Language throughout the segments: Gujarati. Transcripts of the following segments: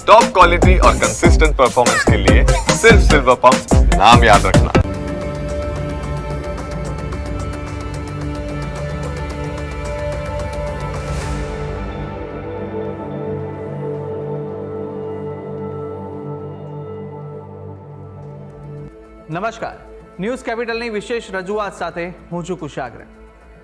टॉप क्वालिटी और कंसिस्टेंट परफॉर्मेंस के लिए सिर्फ सिल्वर पंप नाम याद रखना। નમસ્કાર, ન્યૂઝ કેપિટલની વિશેષ રજૂઆત સાથે હું છું કુશાગ્ર.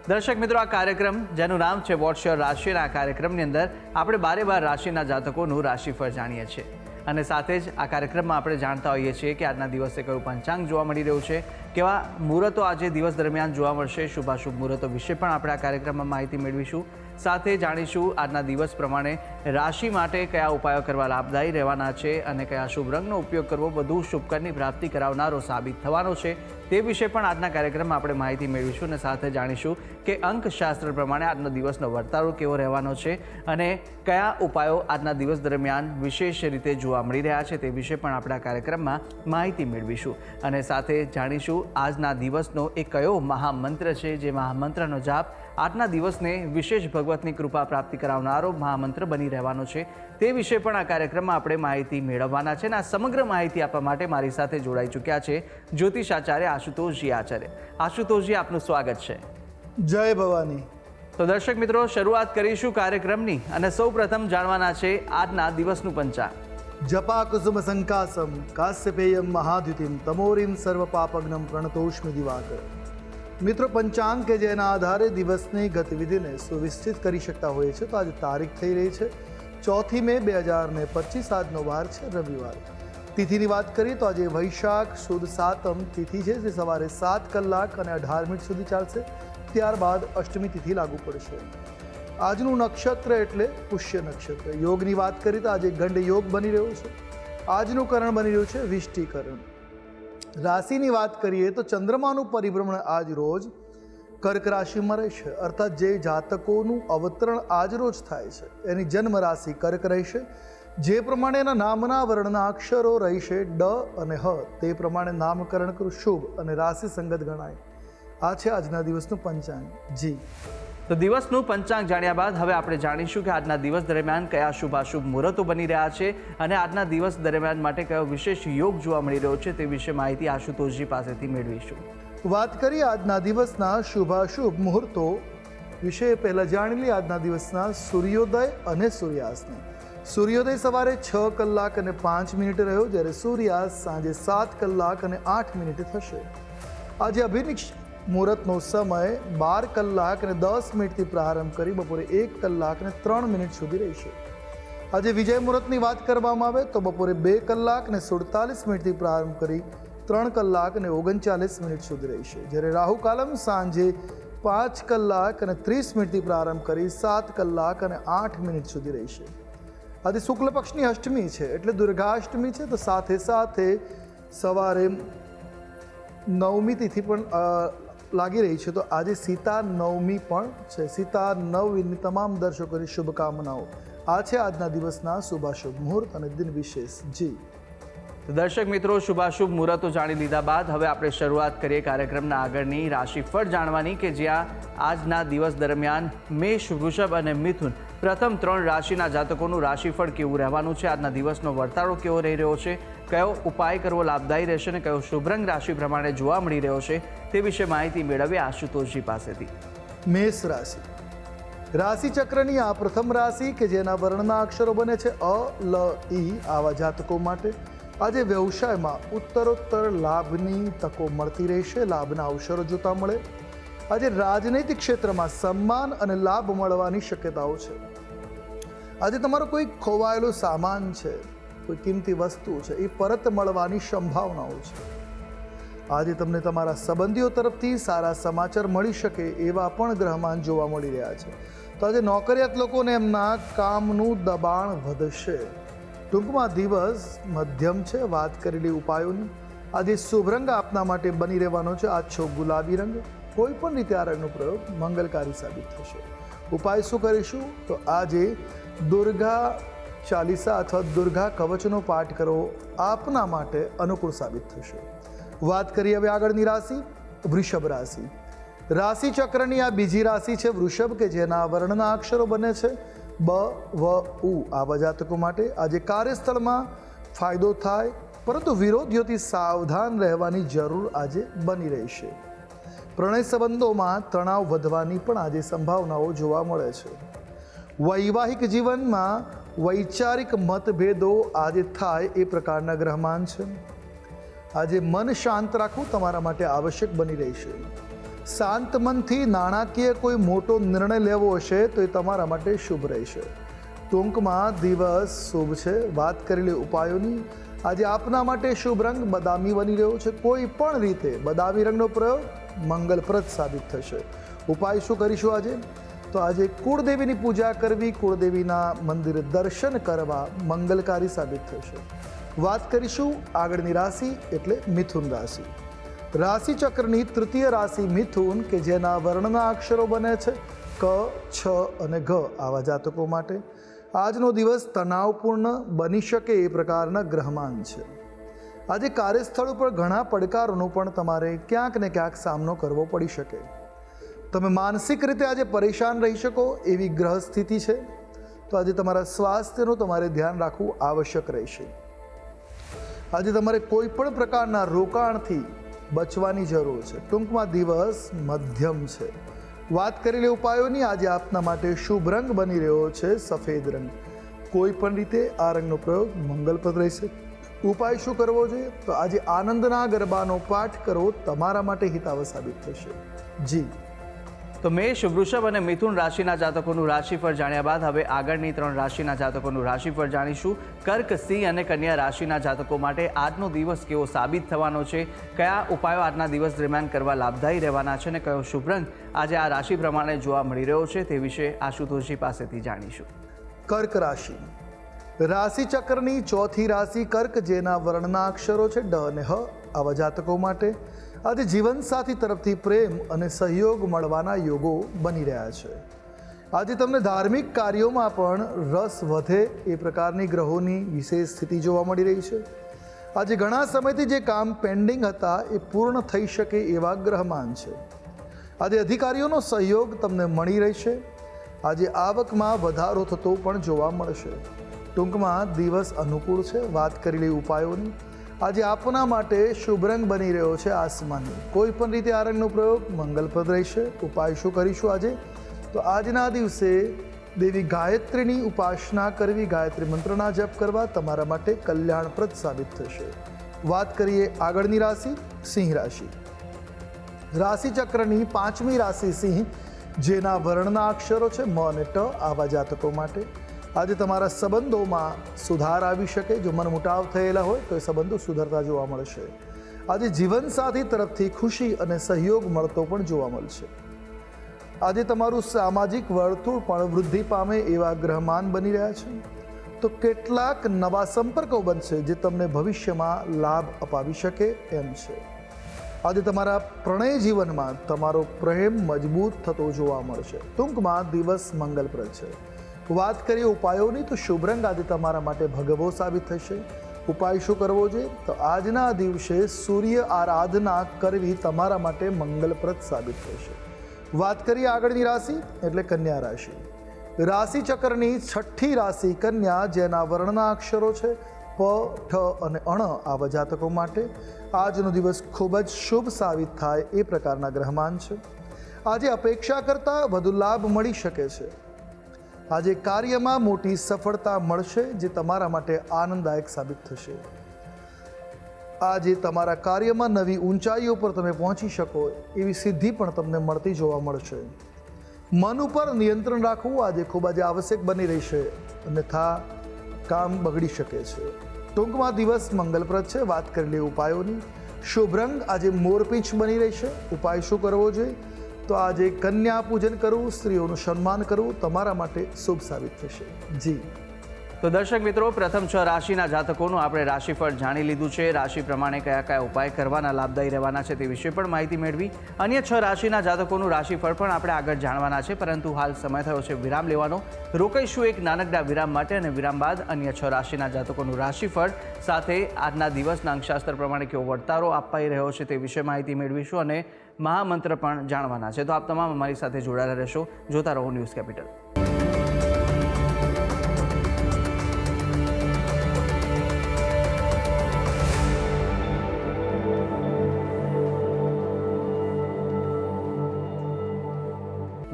દર્શક મિત્રો, આ કાર્યક્રમ જેનું નામ છે વોટ્સ યોર રાશિના આ કાર્યક્રમની અંદર આપણે બારે બાર રાશિના જાતકોનું રાશિફળ જાણીએ છીએ અને સાથે જ આ કાર્યક્રમમાં આપણે જાણતા હોઈએ છીએ કે આજના દિવસે કયું પંચાંગ જોવા મળી રહ્યું છે, કેવા મુહૂર્તો આજે દિવસ દરમિયાન જોવા મળશે, શુભાશુભ મુહૂર્તો વિશે પણ આપણે આ કાર્યક્રમમાં માહિતી મેળવીશું. સાથે જાણીશું આજના દિવસ પ્રમાણે રાશિ માટે કયા ઉપાયો કરવા લાભદાયી રહેવાના છે અને કયા શુભ રંગનો ઉપયોગ કરવો વધુ શુભકરની પ્રાપ્તિ કરાવનારો સાબિત થવાનો છે તે વિશે પણ આજના કાર્યક્રમમાં આપણે માહિતી મેળવીશું અને સાથે જાણીશું કે અંકશાસ્ત્ર પ્રમાણે આજનો દિવસનો વર્તારો કેવો રહેવાનો છે અને કયા ઉપાયો આજના દિવસ દરમિયાન વિશેષ રીતે જોવા મળી રહ્યા છે તે વિશે પણ આપણે આ કાર્યક્રમમાં માહિતી મેળવીશું અને સાથે જાણીશું આજના દિવસનો એ કયો મહામંત્ર છે જે મહામંત્રનો જાપ આજના દિવસને વિશેષ ભગવતની કૃપા પ્રાપ્તિ કરાવનારો મહામંત્ર બની રહેવાનો છે તે વિશે પણ આ કાર્યક્રમમાં આપણે માહિતી મેળવવાના છે અને આ સમગ્ર માહિતી આપવા માટે મારી સાથે જોડાઈ ચૂક્યા છે જ્યોતિષ આચાર્ય આશુતોષજી આચાર્ય. આશુતોષજી, આપનું સ્વાગત છે. જય ભવાની. તો દર્શક મિત્રો, શરૂઆત કરીશું કાર્યક્રમની અને સૌ પ્રથમ જાણવાના છે આજના દિવસનું પંચાંગ. જપા કુસુમ સંકાસમ કાશ્યપેયમ મહાદ્યુતિમ તમોરીમ સર્વ પાપગ્નમ પ્રણતોષ્મિ દિવાકર. મિત્રો, પંચાંગ કે જેના આધારે દિવસની ગતિવિધિને સુવિસ્થિત કરી શકતા હોઈએ છે. તો આજે તારીખ થઈ રહી છે 4 મે 2025. આજનો વાર છે રવિવાર. તિથિની વાત કરીએ તો આજે વૈશાખ સુદ સાતમ તિથિ છે, જે સવારે 7 કલાક અને 18 મિનિટ સુધી ચાલશે. ત્યારબાદ અષ્ટમી તિથિ લાગુ પડશે. આજનું નક્ષત્ર એટલે પુષ્ય નક્ષત્ર. યોગની વાત કરીએ તો આજે ગંડ યોગ બની રહ્યો છે. આજનું કરણ બની રહ્યું છે વિષ્ટિકરણ. રાશિની વાત કરીએ તો ચંદ્રમાનું પરિભ્રમણ આજ રોજ કર્ક રાશિમાં રહેશે, અર્થાત જે જાતકોનું અવતરણ આજ રોજ થાય છે એની જન્મ રાશિ કર્ક રહેશે. જે પ્રમાણે એના નામના વર્ણના અક્ષરો રહેશે ડ અને હ, તે પ્રમાણે નામકરણ કરું શુભ અને રાશિ સંગત ગણાય. આ છે આજના દિવસનું પંચાંગ. જી, તો દિવસનું પંચાંગ જાણ્યા બાદ હવે આપણે જાણીશું કે આજના દિવસ દરમિયાન કયા શુભાશુભ મુહૂર્તો બની રહ્યા છે અને આજના દિવસ દરમિયાન માટે કયો વિશેષ યોગ જોવા મળી રહ્યો છે તે વિશે માહિતી આશુતોષજી પાસેથી મેળવીશું. વાત કરીએ આજના દિવસના શુભાશુભ મુહૂર્તો વિશે. પહેલાં જાણી લઈએ આજના દિવસના સૂર્યોદય અને સૂર્યાસ્તની. સૂર્યોદય સવારે 6 કલાક અને 5 મિનિટે રહ્યો, જ્યારે સૂર્યાસ્ત સાંજે 7 કલાક અને 8 મિનિટે થશે. આજે અભિનિક્ષ મુહૂર્તનો સમય 12 કલાક અને 10 મિનિટથી પ્રારંભ કરી બપોરે 1 કલાક અને 3 મિનિટ સુધી રહેશે. આજે વિજય મુહૂર્તની વાત કરવામાં આવે તો બપોરે 2 કલાક અને 47 મિનિટથી પ્રારંભ કરી 3 કલાક અને 39 મિનિટ સુધી રહેશે. જ્યારે રાહુ કાલમ સાંજે 5 કલાક અને 30 મિનિટથી પ્રારંભ કરી 7 કલાક અને 8 મિનિટ સુધી રહેશે. આજે શુક્લ પક્ષની અષ્ટમી છે એટલે દુર્ગાષ્ટમી છે. તો સાથે સાથે સવારે 9મી તિથિ પણ લાગી રહી છે. તો આજે સીતા નવમી પણ છે. સીતા નવમીની તમામ દર્શકોની શુભકામનાઓ. આ છે આજના દિવસના શુભાશુભ મુહૂર્ત અને દિન વિશેષ. જી, દર્શક મિત્રો, શુભાશુભ મુહૂર્તો જાણી લીધા બાદ હવે આપણે શરૂઆત કરીએ કાર્યક્રમના આગળની રાશિફળ જાણવાની કે જ્યાં આજના દિવસ દરમિયાન મેષ, વૃષભ અને મિથુન પ્રથમ 3 રાશિના જાતકોનું રાશિફળ કેવું રહેવાનું છે, આજના દિવસનો વર્તારો કેવો રહી રહ્યો છે, કયો ઉપાય કરવો લાભદાયી રહેશે અને કયો શુભ રંગ રાશિ પ્રમાણે જોવા મળી રહ્યો છે તે વિશે માહિતી મેળવીએ આશુતોષજી પાસેથી. મેષ રાશિ. રાશિ ચક્રની આ પ્રથમ રાશિ કે જેના વર્ણના અક્ષરો બને છે અ, લ, ઈ. આવા જાતકો માટે આજે વ્યવસાયમાં ઉત્તરોત્તર લાભની તકો મળતી રહેશે. લાભના અવસરો જોતા મળે. આજે રાજનૈતિક ક્ષેત્રમાં સન્માન અને લાભ મળવાની શક્યતાઓ છે. આજે તમારો કોઈ ખોવાયેલો સામાન છે, કોઈ કિંમતી વસ્તુ છે, એ પરત મળવાની સંભાવનાઓ છે. આજે તમને તમારા સંબંધીઓ તરફથી સારા સમાચાર મળી શકે એવા પણ ગ્રહમાન જોવા મળી રહ્યા છે. તો આજે નોકરિયાત લોકોને એમના કામનું દબાણ વધશે. ટૂંકમાં દિવસ મધ્યમ છે. વાત કરેલી ઉપાયોની આજે શુભ રંગ આપના માટે બની રહેવાનો છે આછો ગુલાબી રંગ. કોઈ પણ રીતે આ રંગનો પ્રયોગ મંગલકારી સાબિત થશે. ઉપાય શું કરીશું તો આજે દુર્ગા ચાલીસા અથવા દુર્ગા કવચનો પાઠ કરવો આપના માટે અનુકૂળ સાબિત થશે. વાત કરીએ હવે આગળની રાશિ વૃષભ રાશિ. રાશિ ચક્રની આ બીજી રાશિ છે વૃષભ કે જેના વર્ણના અક્ષરો બને છે બ વ ઉ આવા જાતકો માટે આજે કાર્યસ્થળમાં ફાયદો થાય, પરંતુ વિરોધીઓથી સાવધાન રહેવાની જરૂર આજે બની રહેશે. પ્રણય સંબંધોમાં તણાવ વધવાની પણ આજે સંભાવનાઓ જોવા મળે છે. વૈવાહિક જીવનમાં વૈચારિક મતભેદો આજે થાય એ પ્રકારના ગ્રહમાન છે. આજે મન શાંત રાખવું તમારા માટે આવશ્યક બની રહેશે. શાંત મનથી નાણાકીય કોઈ મોટો નિર્ણય લેવો હશે તો એ તમારા માટે શુભ રહેશે. ટૂંકમાં દિવસ શુભ છે. વાત કરેલી ઉપાયોની આજે આપના માટે શુભ રંગ બદામી બની રહ્યો છે. કોઈ પણ રીતે બદામી રંગનો પ્રયોગ મંગલપ્રદ સાબિત થશે. ઉપાય શું કરીશું આજે? તો આજે કુળદેવીની પૂજા કરવી, કુળદેવીના મંદિરે દર્શન કરવા મંગલકારી સાબિત થશે. વાત કરીશું આગળની રાશિ એટલે મિથુન રાશિ. રાશિ ચક્રની તૃતીય રાશિ મિથુન કે જેના વર્ણના અક્ષરો બને છે ક, છ અને ઘ આવા જાતકો માટે આજનો દિવસ તણાવપૂર્ણ બની શકે એ પ્રકારના ગ્રહમાન છે. આજે કાર્યસ્થળ ઉપર ઘણા પડકારોનો પણ તમારે ક્યાંક ને ક્યાંક સામનો કરવો પડી શકે. તમે માનસિક રીતે આજે પરેશાન રહી શકો એવી ગ્રહ સ્થિતિ છે. તો આજે તમારા સ્વાસ્થ્યનું તમારે ધ્યાન રાખવું આવશ્યક રહેશે. આજે તમારે કોઈ પણ પ્રકારના રોકાણથી બચવાની જરૂર છે. ટૂંકમાં દિવસ મધ્યમ છે. વાત કરેલી ઉપાયોની આજે આપના માટે શુભ રંગ બની રહ્યો છે સફેદ રંગ. કોઈ પણ રીતે આ રંગનો પ્રયોગ મંગલપ્રદ રહેશે. ઉપાય શું કરવો જોઈએ? તો આજે આનંદના ગરબાનો પાઠ કરવો તમારા માટે હિતાવ સાબિત થશે. જી તો મેષ, વૃષભ અને મિથુન રાશિના જાતકોનું રાશિફળ જાણ્યા બાદ હવે આગળની 3 રાશિના જાતકોનું રાશિફળ જાણીશું. કર્ક, સિંહ અને કન્યા રાશિના જાતકો માટે આજનો દિવસ કેવો સાબિત થવાનો છે, કયા ઉપાયો આજના દિવસ દરમિયાન કરવા લાભદાયી રહેવાના છે અને કયો શુભ રંગ આજે આ રાશિ પ્રમાણે જોવા મળી રહ્યો છે તે વિશે આશુતોષજી પાસેથી જાણીશું. કર્ક રાશિ. રાશિ ચક્રની ચોથી રાશિ કર્ક જેના વર્ણના અક્ષરો છે ડ અને હ આવા જાતકો માટે આજે જીવનસાથી તરફથી પ્રેમ અને સહયોગ મળવાના યોગો બની રહ્યા છે. આજે તમને ધાર્મિક કાર્યોમાં પણ રસ વધે એ પ્રકારની ગ્રહોની વિશેષ સ્થિતિ જોવા મળી રહી છે. આજે ઘણા સમયથી જે કામ પેન્ડિંગ હતા એ પૂર્ણ થઈ શકે એવા ગ્રહમાન છે. આજે અધિકારીઓનો સહયોગ તમને મળી રહેશે. આજે આવકમાં વધારો થતો પણ જોવા મળશે. ટૂંકમાં દિવસ અનુકૂળ છે. વાત કરેલી ઉપાયોની આજે આપના માટે શુભ રંગ બની રહ્યો છે આસમાની. કોઈ પણ રીતે આ રંગનો પ્રયોગ મંગલપ્રદ રહેશે. ઉપાય શું કરીશું આજે? તો આજના દિવસે દેવી ગાયત્રીની ઉપાસના કરવી, ગાયત્રી મંત્રના જપ કરવા તમારા માટે કલ્યાણપ્રદ સાબિત થશે. વાત કરીએ આગળની રાશિ સિંહ રાશિ. રાશિ ચક્રની 5મી રાશિ સિંહ જેના વર્ણના અક્ષરો છે મ અને ટ આવા જાતકો માટે આજે તમારા સંબંધોમાં સુધાર આવી શકે. જો મનમુટાવ થયેલા હોય તો એ સંબંધો સુધરતા જોવા મળશે. આજે જીવનસાથી તરફથી ખુશી અને સહયોગ મળતો પણ જોવા મળશે. આજે તમારું સામાજિક વર્તુળ પણ વૃદ્ધિ પામે એવા ગ્રહમાન બની રહ્યા છે. તો કેટલાક નવા સંપર્કો બનશે જે તમને ભવિષ્યમાં લાભ અપાવી શકે એમ છે. આજે તમારા પ્રણય જીવનમાં તમારો પ્રેમ મજબૂત થતો જોવા મળશે. ટૂંકમાં દિવસ મંગલપ્રદ છે. વાત કરીએ ઉપાયોની તો શુભ રંગ આજે તમારા માટે ભગવો સાબિત થશે. ઉપાય શું કરવો જોઈએ? તો આજના દિવસે સૂર્ય આરાધના કરવી તમારા માટે મંગલપ્રદ સાબિત થશે. વાત કરીએ આગળની રાશિ એટલે કન્યા રાશિ. રાશિ ચક્રની 6ઠ્ઠી રાશિ કન્યા જેના વર્ણના અક્ષરો છે પ, ઠ અને અણ આવા જાતકો માટે આજનો દિવસ ખૂબ જ શુભ સાબિત થાય એ પ્રકારના ગ્રહમાન છે. આજે અપેક્ષા કરતાં વધુ લાભ મળી શકે છે. આજે કાર્યમાં મોટી સફળતા મળશે જે તમારા માટે આનંદદાયક સાબિત થશે. આજે તમારા કાર્યમાં નવી ઊંચાઈઓ પર તમે પહોંચી શકો એવી સિદ્ધિ પણ તમને મળતી જોવા મળશે. મન ઉપર નિયંત્રણ રાખવું આજે ખૂબ જ આવશ્યક બની રહેશે, અન્યથા કામ બગડી શકે છે. ટૂંકમાં દિવસ મંગલપ્રદ છે. વાત કરેલી ઉપાયોની શુભ રંગ આજે મોરપીંછ બની રહેશે. ઉપાય શું કરવો જોઈએ? તો આજે કન્યા પૂજન કરવું, સ્ત્રીઓનું સન્માન કરવું તમારા માટે શુભ સાબિત થશે. જી તો દર્શક મિત્રો, પ્રથમ 6 રાશિના જાતકોનું આપણે રાશિફળ જાણી લીધું છે. રાશિ પ્રમાણે કયા કયા ઉપાય કરવાના લાભદાયી રહેવાના છે તે વિશે પણ માહિતી મેળવી. અન્ય 6 રાશિના જાતકોનું રાશિફળ પણ આપણે આગળ જાણવાના છે, પરંતુ હાલ સમય થયો છે વિરામ લેવાનો. રોકાઈશું એક નાનકડા વિરામ માટે અને વિરામ બાદ અન્ય 6 રાશિના જાતકોનું રાશિફળ સાથે આજના દિવસના અંકશાસ્ત્ર પ્રમાણે કેવો વર્તારો અપાઈ રહ્યો છે તે વિશે માહિતી મેળવીશું અને મહામંત્ર પણ જાણવાના છે. તો આપ તમામ અમારી સાથે જોડાયેલા રહેશો. જોતા રહો ન્યૂઝ કેપિટલ.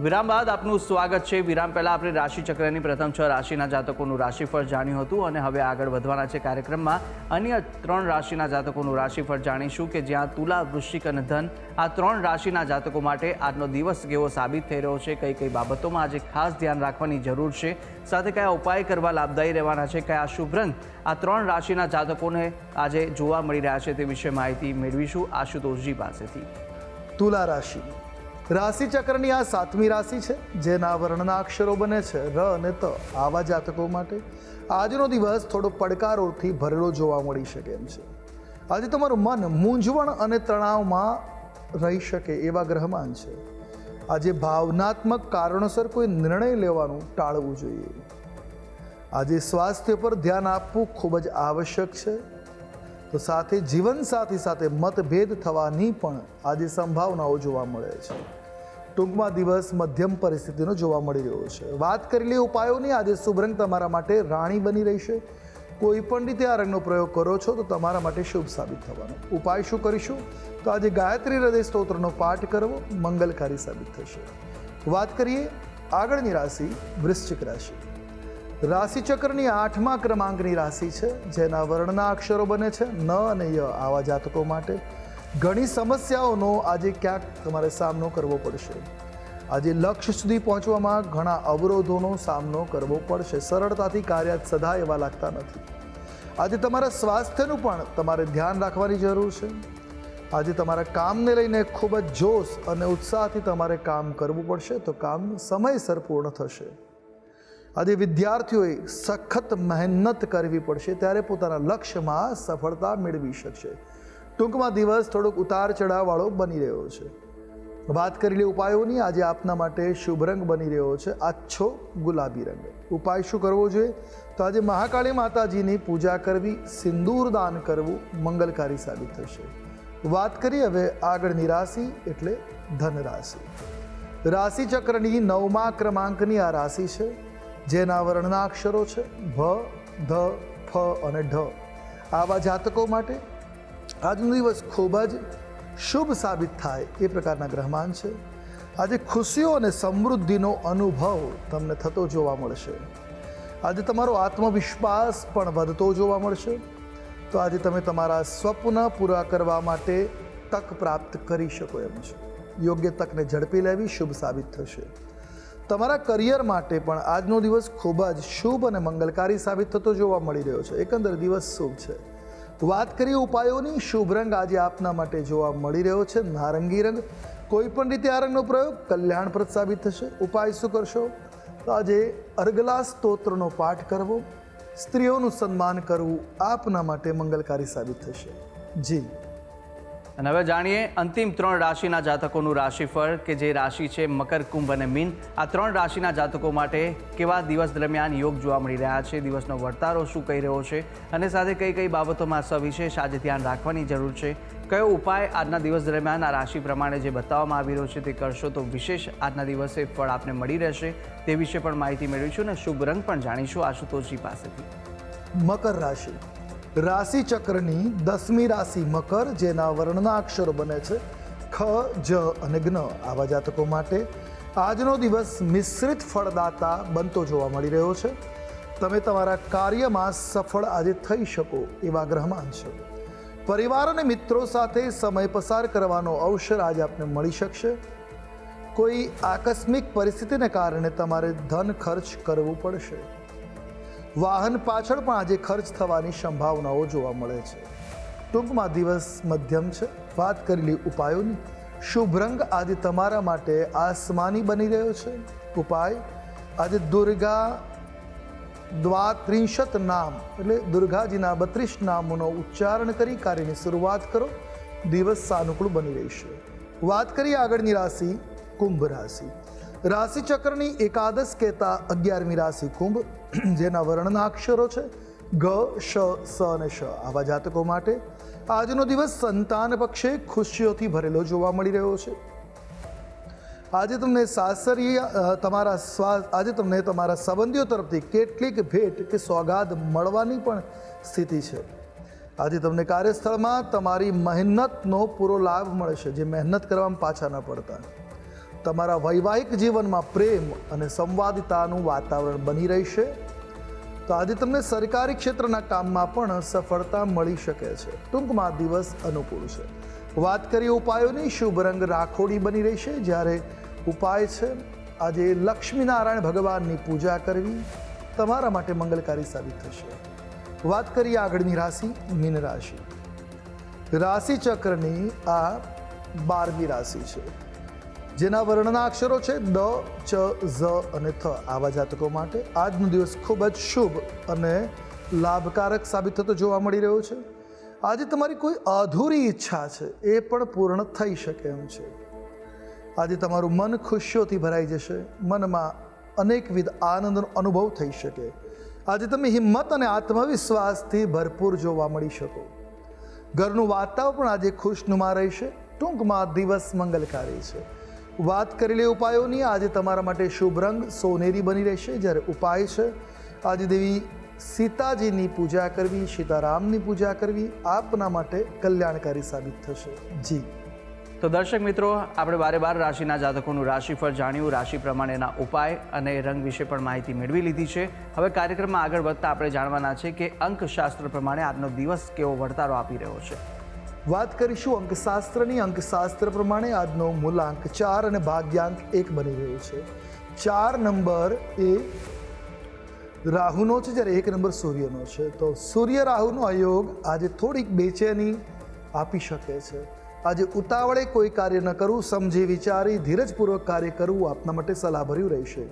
વિરામ બાદ આપનું સ્વાગત છે. વિરામ પહેલાં આપણે રાશિચક્રની પ્રથમ 6 રાશિના જાતકોનું રાશિફળ જાણ્યું હતું અને હવે આગળ વધવાના છે કાર્યક્રમમાં. અન્ય 3 રાશિના જાતકોનું રાશિફળ જાણીશું કે જ્યાં તુલા, વૃશ્ચિક અને ધન આ 3 રાશિના જાતકો માટે આજનો દિવસ કેવો સાબિત થઈ રહ્યો છે, કઈ કઈ બાબતોમાં આજે ખાસ ધ્યાન રાખવાની જરૂર છે, સાથે કયા ઉપાય કરવા લાભદાયી રહેવાના છે, કયા શુભ રંગ આ 3 રાશિના જાતકોને આજે જોવા મળી રહ્યા છે તે વિશે માહિતી મેળવીશું આશુતોષજી પાસેથી. તુલા રાશિ રાશિચક્રની આ 7મી રાશિ છે, જેના વર્ણના અક્ષરો બને છે ર અને ત. આવા જાતકો માટે આજનો દિવસ થોડો પડકારોથી ભરેલો જોવા મળી શકે એમ છે. આજે તમારું મન મૂંઝવણ અને તણાવમાં રહી શકે એવા ગ્રહમાન છે. આજે ભાવનાત્મક કારણોસર કોઈ નિર્ણય લેવાનું ટાળવું જોઈએ. આજે સ્વાસ્થ્ય પર ધ્યાન આપવું ખૂબ જ આવશ્યક છે. તો સાથે જીવનસાથી સાથે મતભેદ થવાની પણ આજે સંભાવનાઓ જોવા મળે છે. ટૂંકમાં દિવસ મધ્યમ પરિસ્થિતિનો જોવા મળી રહ્યો છે. વાત કરેલી ઉપાયોની આજે શુભ રંગ તમારા માટે રાણી બની રહેશે. કોઈ પણ રીતે આ રંગનો પ્રયોગ કરો છો તો તમારા માટે શુભ સાબિત થવાનો. ઉપાય શું કરીશું? તો આજે ગાયત્રી હૃદય સ્તોત્રનો પાઠ કરવો મંગલકારી સાબિત થશે. વાત કરીએ આગળની રાશિ વૃશ્ચિક રાશિ. રાશિચક્રની 8મા ક્રમાંકની રાશિ છે, જેના વર્ણના અક્ષરો બને છે ન અને ય. આવા જાતકો માટે ઘણી સમસ્યાઓનો આજે ક્યાંક તમારે સામનો કરવો પડશે. આજે લક્ષ્ય સુધી પહોંચવામાં ઘણા અવરોધોનો સામનો કરવો પડશે. સરળતાથી કાર્ય સદાય એવા લાગતા નથી. આજે તમારા સ્વાસ્થ્યનું પણ તમારે ધ્યાન રાખવાની જરૂર છે. આજે તમારા કામને લઈને ખૂબ જ જોશ અને ઉત્સાહથી તમારે કામ કરવું પડશે, તો કામ સમયસર પૂર્ણ થશે. આજે વિદ્યાર્થીઓએ સખત મહેનત કરવી પડશે, ત્યારે પોતાના લક્ષ્યમાં સફળતા મેળવી શકશે. ટૂંકમાં દિવસ થોડોક ઉતાર ચઢાવવાળો બની રહ્યો છે. વાત કરેલી ઉપાયોની આજે આપના માટે શુભ રંગ બની રહ્યો છે આછો ગુલાબી રંગ. ઉપાય શું કરવો જોઈએ? તો આજે મહાકાળી માતાજીની પૂજા કરવી, સિંદૂર દાન કરવું મંગલકારી સાબિત થશે. વાત કરીએ હવે આગળની રાશિ એટલે ધન રાશિ. રાશિચક્રની 9મા ક્રમાંકની આ રાશિ છે, જેના વર્ણના અક્ષરો છે ભ, ધ, ફ અને ઢ. આવા જાતકો માટે આજનો દિવસ ખૂબ જ શુભ સાબિત થાય એ પ્રકારના ગ્રહમાન છે. આજે ખુશીઓ અને સમૃદ્ધિનો અનુભવ તમને થતો જોવા મળશે. આજે તમારો આત્મવિશ્વાસ પણ વધતો જોવા મળશે. તો આજે તમે તમારા સ્વપ્ન પૂરા કરવા માટે તક પ્રાપ્ત કરી શકો એમ છો. યોગ્ય તકને ઝડપી લેવી શુભ સાબિત થશે. તમારા કરિયર માટે પણ આજનો દિવસ ખૂબ જ શુભ અને મંગલકારી સાબિત થતો જોવા મળી રહ્યો છે. એકંદર દિવસ શુભ છે. વાત કરીએ ઉપાયોની, શુભ રંગ આજે આપના માટે જોવા મળી રહ્યો છે નારંગી રંગ. કોઈ પણ રીતે આ રંગનો પ્રયોગ કલ્યાણપ્રદ સાબિત થશે. ઉપાય શું કરશો? તો આજે અર્ગલા સ્તોત્રનો પાઠ કરવો, સ્ત્રીઓનું સન્માન કરવું આપના માટે મંગલકારી સાબિત થશે. જી. અને હવે જાણીએ અંતિમ 3 રાશિના જાતકોનું રાશિફળ કે જે રાશિ છે મકર, કુંભ અને મીન. આ 3 રાશિના જાતકો માટે કેવા દિવસ દરમિયાન યોગ જોવા મળી રહ્યા છે, દિવસનો વર્તારો શું કહી રહ્યો છે અને સાથે કઈ કઈ બાબતોમાં સવિશેષ આજે ધ્યાન રાખવાની જરૂર છે, કયો ઉપાય આજના દિવસ દરમિયાન આ રાશિ પ્રમાણે જે બતાવવામાં આવી રહ્યો છે તે કરશો તો વિશેષ આજના દિવસે ફળ આપને મળી રહેશે, તે વિશે પણ માહિતી મેળવીશું અને શુભ રંગ પણ જાણીશું આશુતોષજી પાસેથી. મકર રાશિ રાશિચક્રની 10મી રાશિ મકર, જેના વર્ણના અક્ષરો બને છે ખ, જ અને જ્ઞ. આવા જાતકો માટે આજનો દિવસ મિશ્રિત ફળદાતા બનતો જોવા મળી રહ્યો છે. તમે તમારા કાર્યમાં સફળ આજે થઈ શકો એવા ગ્રહમાન છે. પરિવાર અને મિત્રો સાથે સમય પસાર કરવાનો અવસર આજે આપને મળી શકશે. કોઈ આકસ્મિક પરિસ્થિતિને કારણે તમારે ધન ખર્ચ કરવું પડશે. વાહન પાછળ પણ આજે ખર્ચ થવાની સંભાવનાઓ જોવા મળે છે. ટૂંકમાં દિવસ મધ્યમ છે. વાત કરેલી ઉપાયોની, શુભ રંગ આજે તમારા માટે આસમાની બની રહ્યો છે. ઉપાય આજે દુર્ગા દ્વાત્રિંશત નામ એટલે દુર્ગાજીના 32 નામોનો ઉચ્ચારણ કરી કાર્યની શરૂઆત કરો. દિવસ સાનુકૂળ બની રહેશે. વાત કરીએ આગળની રાશિ કુંભ રાશિ. રાશિચક્રની 11 કહેતા 11મી રાશિ કુંભ, જેના વર્ણના અક્ષરો છે ગ, શ, સ અને શ. આવા જાતકો માટે આજનો દિવસ સંતાન પક્ષે ખુશીઓથી ભરેલો જોવા મળી રહ્યો છે. આજે તમને તમારા સંબંધીઓ તરફથી કેટલીક ભેટ કે સોગાદ મળવાની પણ સ્થિતિ છે. આજે તમને કાર્યસ્થળમાં તમારી મહેનતનો પૂરો લાભ મળશે, જે મહેનત કરવામાં પાછા ન પડતા. તમારા વૈવાહિક જીવનમાં પ્રેમ અને સંવાદિતાનું વાતાવરણ બની રહેશે. તો આજે તમને સરકારી ક્ષેત્રના કામમાં પણ સફળતા મળી શકે છે. ટૂંકમાં દિવસ અનુકૂળ છે. વાત કરીએ ઉપાયોની, શુભ રંગ રાખોડી બની રહેશે. જ્યારે ઉપાય છે આજે લક્ષ્મીનારાયણ ભગવાનની પૂજા કરવી તમારા માટે મંગલકારી સાબિત થશે. વાત કરીએ આગળની રાશિ, મીન રાશિ. રાશિ ચક્રની આ 12મી રાશિ છે, જેના વર્ણના અક્ષરો છે દ, ચ, ઝ અને થ. આવા જાતકો માટે આજનો દિવસ ખૂબ જ શુભ અને લાભકારક સાબિત થતો જોવા મળી રહ્યો છે. આજે તમારી કોઈ અધૂરી ઈચ્છા છે એ પણ પૂર્ણ થઈ શકે એમ છે. આજે તમારું મન ખુશીઓથી ભરાઈ જશે. મનમાં અનેકવિધ આનંદનો અનુભવ થઈ શકે. આજે તમે હિંમત અને આત્મવિશ્વાસથી ભરપૂર જોવા મળી શકો. ઘરનું વાતાવરણ આજે ખુશનુમા રહેશે. ટૂંકમાં દિવસ મંગલકારી છે. વાત કરેલી ઉપાયોની, આજે તમારા માટે શુભ રંગ સોનેરી બની રહેશે. જ્યારે ઉપાય છે આજે દેવી સીતાજીની પૂજા કરવી, સીતારામની પૂજા કરવી આપના માટે કલ્યાણકારી સાબિત થશે. જી તો દર્શક મિત્રો, આપણે 12 રાશિના જાતકોનું રાશિફળ જાણ્યું, રાશિ પ્રમાણેના ઉપાય અને રંગ વિશે પણ માહિતી મેળવી લીધી છે. હવે કાર્યક્રમમાં આગળ વધતા આપણે જાણવાના છે કે અંકશાસ્ત્ર પ્રમાણે આજનો દિવસ કેવો વર્તારો આપી રહ્યો છે. વાત કરીશું અંકશાસ્ત્રની. અંકશાસ્ત્ર પ્રમાણે આજનો મૂલાંક 4 અને ભાગ્યાંક 1 બની રહ્યો છે. 4 નંબર એ રાહુનો છે, જ્યારે 1 નંબર સૂર્યનો છે. તો સૂર્ય રાહુનો અયોગ આજે થોડીક બેચેની આપી શકે છે. આજે ઉતાવળે કોઈ કાર્ય ન કરવું, સમજી વિચારી ધીરજપૂર્વક કાર્ય કરવું આપના માટે સલાહભર્યું રહેશે.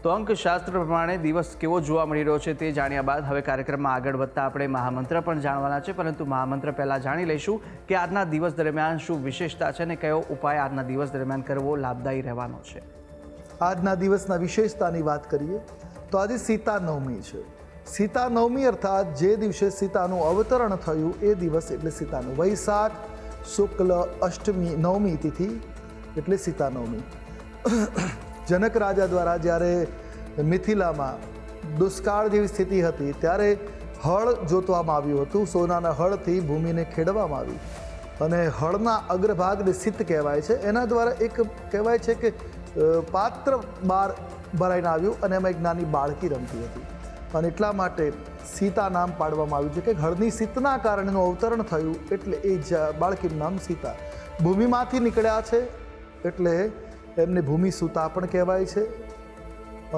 તો અંકશાસ્ત્ર પ્રમાણે દિવસ કેવો જોવા મળી રહ્યો છે તે જાણ્યા બાદ હવે કાર્યક્રમમાં આગળ વધતા આપણે મહામંત્ર પણ જાણવાના છે. પરંતુ મહામંત્ર પહેલાં જાણી લઈશું કે આજના દિવસ દરમિયાન શું વિશેષતા છે અને કયો ઉપાય આજના દિવસ દરમિયાન કરવો લાભદાયી રહેવાનો છે. આજના દિવસના વિશેષતાની વાત કરીએ તો આજે સીતા નવમી છે. સીતા નવમી અર્થાત જે દિવસે સીતાનું અવતરણ થયું એ દિવસ એટલે સીતાનું. વૈશાખ શુક્લ અષ્ટમી નવમી તિથિ એટલે સીતા નવમી. જનક રાજા દ્વારા જ્યારે મિથિલામાં દુષ્કાળ જેવી સ્થિતિ હતી ત્યારે હળ જોતવામાં આવ્યું હતું. સોનાના હળથી ભૂમિને ખેડવામાં આવી અને હળના અગ્રભાગને સિત કહેવાય છે. એના દ્વારા એક કહેવાય છે કે પાત્ર બહાર ભરાઈને આવ્યું અને એમાં એક નાની બાળકી રમતી હતી અને એટલા માટે સીતા નામ પાડવામાં આવ્યું છે કે હળની સિતના કારણે એનું અવતરણ થયું એટલે એ બાળકીનું નામ સીતા. ભૂમિમાંથી નીકળ્યા છે એટલે એમને ભૂમિ સુતા પણ કહેવાય છે.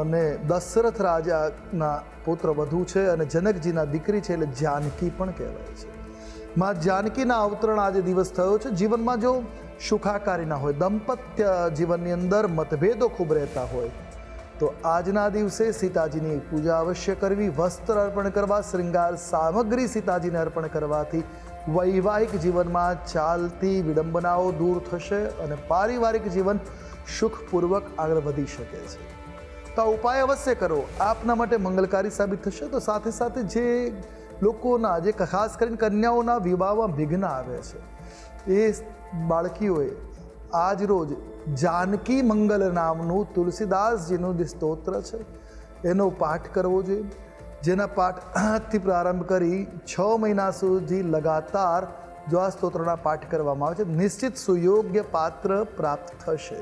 અને દશરથ રાજાના પુત્ર વધુ છે અને જનકજીના દીકરી છે એટલે જાનકી પણ કહેવાય છે. માં જાનકીના અવતરણ આજે દિવસ થયો છે. જીવનમાં જો સુખાકારી ના હોય, દંપત્ય જીવનની અંદર મતભેદો ખૂબ રહેતા હોય તો આજના દિવસે સીતાજીની પૂજા અવશ્ય કરવી. વસ્ત્ર અર્પણ કરવા, શ્રૃંગાર સામગ્રી સીતાજીને અર્પણ કરવાથી વૈવાહિક જીવનમાં ચાલતી વિડંબનાઓ દૂર થશે અને પારિવારિક જીવન સુખપૂર્વક આગળ વધી શકે છે. તો આ ઉપાય અવશ્ય કરો, આપના માટે મંગલકારી સાબિત થશે. તો સાથે સાથે જે લોકોના, જે ખાસ કરીને કન્યાઓના વિવાહમાં વિઘ્ન આવે છે એ બાળકીઓએ આજ રોજ જાનકી મંગલ નામનું તુલસીદાસજીનું જે સ્તોત્ર છે એનો પાઠ કરવો જોઈએ. જેના પાઠથી પ્રારંભ કરી 6 મહિના સુધી લગાતાર જો આ સ્તોત્રના પાઠ કરવામાં આવે છે નિશ્ચિત સુયોગ્ય પાત્ર પ્રાપ્ત થશે.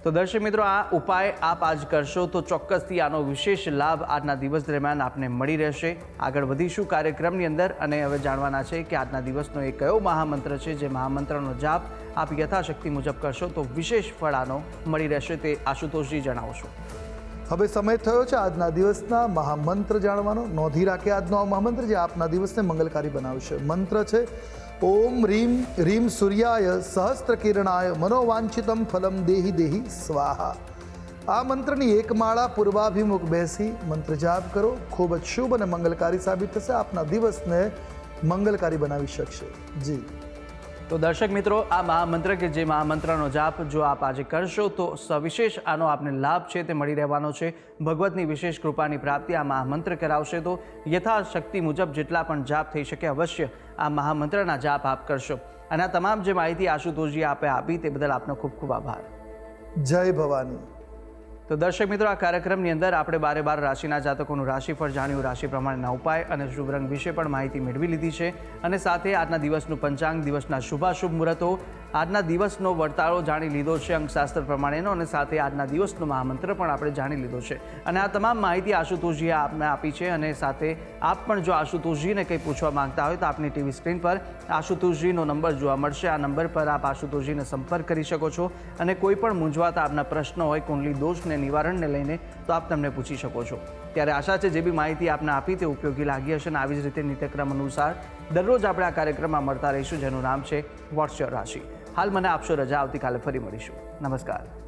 તો દર્શક મિત્રો, આ ઉપાય આપ આજ કરશો તો ચોક્કસથી આનો વિશેષ લાભ આજના દિવસ દરમિયાન આપને મળી રહેશે. આગળ વધીશું કાર્યક્રમની અંદર અને હવે જાણવાના છે કે આજના દિવસનો એ કયો મહામંત્ર છે જે મહામંત્રનો જાપ આપ યથાશક્તિ મુજબ કરશો તો વિશેષ ફળ આનો મળી રહેશે, તે આશુતોષજી જણાવશો. હવે સમય થયો છે આજના દિવસના મહામંત્ર જાણવાનો. નોંધી રાખે આજનો આ મહામંત્ર જે આપના દિવસને મંગલકારી બનાવશે. મંત્ર છે ઓમ રીમ રીમ સૂર્યાય સહસ્ત્ર કિરણાય મનોવાંછિતમ ફલમ દેહી દેહી સ્વાહા. આ મંત્રની એક માળા પૂર્વાભિમુખ બેસી મંત્ર જાપ કરો. ખૂબ જ શુભ અને મંગલકારી સાબિત થશે. આપના દિવસને મંગલકારી બનાવી શકશે. જી તો દર્શક મિત્રો, આ મહામંત્ર કે જે મહામંત્રનો જાપ જો આપ આજે કરશો તો સવિશેષ આનો આપને લાભ છે તે મળી રહેવાનો છે. ભગવતની વિશેષ કૃપાની પ્રાપ્તિ આ મહામંત્ર કરાવશે. તો યથાશક્તિ મુજબ જેટલા પણ જાપ થઈ શકે અવશ્ય આ મહામંત્રના જાપ આપ કરશો. અને આ તમામ જે માહિતી આશુતોષજી આપે આપી તે બદલ આપનો ખૂબ ખૂબ આભાર. જય ભવાની. તો દર્શક મિત્રો, આ કાર્યક્રમની અંદર આપણે 12 રાશિના જાતકોનું રાશિફળ જાણ્યું, રાશિ પ્રમાણેના ઉપાય અને શુભ રંગ વિશે પણ માહિતી મેળવી લીધી છે અને સાથે આજના દિવસનું પંચાંગ, દિવસના શુભાશુભ મુહૂર્તો, આજના દિવસનો વર્તાળો જાણી લીધો છે અંકશાસ્ત્ર પ્રમાણેનો, અને સાથે આજના દિવસનો મહામંત્ર પણ આપણે જાણી લીધો છે. અને આ તમામ માહિતી આશુતોષજીએ આપને આપી છે. અને સાથે આપ પણ જો આશુતોષજીને કંઈ પૂછવા માંગતા હોય તો આપની ટીવી સ્ક્રીન પર આશુતોષજીનો નંબર જોવા મળશે. આ નંબર પર આપ આશુતોષજીને સંપર્ક કરી શકો છો અને કોઈ પણ મૂંઝવાતા આપના પ્રશ્નો હોય કુંડલી દોષને નિવારણને લઈને તો આપ તમને પૂછી શકો છો. ત્યારે આશા છે જે બી માહિતી આપને આપી તે ઉપયોગી લાગી હશે. અને આવી જ રીતે નિત્યક્રમ અનુસાર દરરોજ આપણે આ કાર્યક્રમમાં મળતા રહીશું, જેનું નામ છે વોટ્સ યોર રાશિ. હાલ મને આપશો રજા. આવતીકાલે ફરી મળીશું. નમસ્કાર.